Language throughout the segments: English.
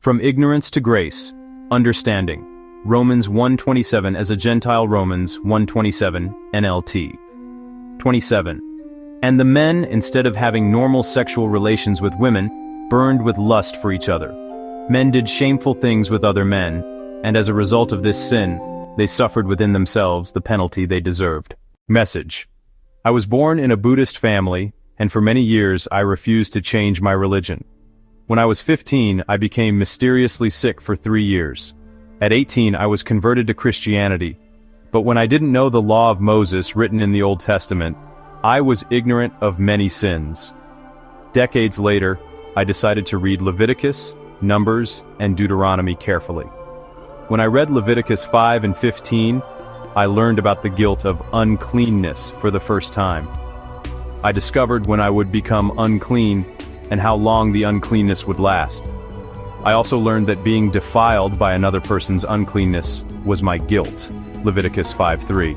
From ignorance to grace, understanding. Romans 1:27 as a Gentile. Romans 1:27 NLT. 27. And the men, instead of having normal sexual relations with women, burned with lust for each other. Men did shameful things with other men, and as a result of this sin, they suffered within themselves the penalty they deserved. Message. I was born in a Buddhist family, and for many years I refused to change my religion. When I was 15, I became mysteriously sick for 3 years. At 18, I was converted to Christianity. But when I didn't know the law of Moses written in the Old Testament, I was ignorant of many sins. Decades later, I decided to read Leviticus, Numbers, and Deuteronomy carefully. When I read Leviticus 5 and 15, I learned about the guilt of uncleanness for the first time. I discovered when I would become unclean and how long the uncleanness would last. I also learned that being defiled by another person's uncleanness was my guilt, Leviticus 5:3,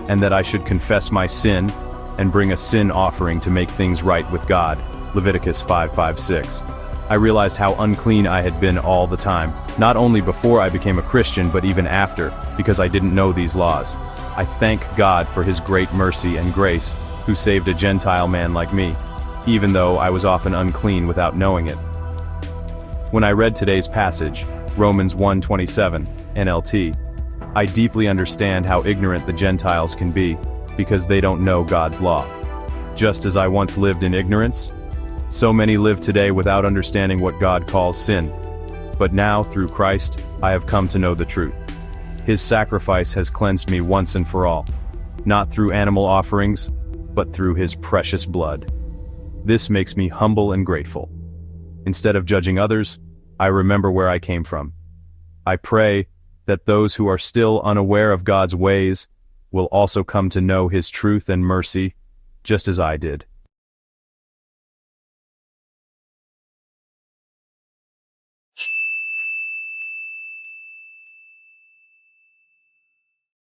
and that I should confess my sin and bring a sin offering to make things right with God, Leviticus 5:5-6. I realized how unclean I had been all the time, not only before I became a Christian but even after, because I didn't know these laws. I thank God for His great mercy and grace, who saved a Gentile man like me, even though I was often unclean without knowing it. When I read today's passage, Romans 1:27, NLT, I deeply understand how ignorant the Gentiles can be, because they don't know God's law. Just as I once lived in ignorance, so many live today without understanding what God calls sin. But now, through Christ, I have come to know the truth. His sacrifice has cleansed me once and for all, not through animal offerings, but through His precious blood. This makes me humble and grateful. Instead of judging others, I remember where I came from. I pray that those who are still unaware of God's ways will also come to know His truth and mercy, just as I did.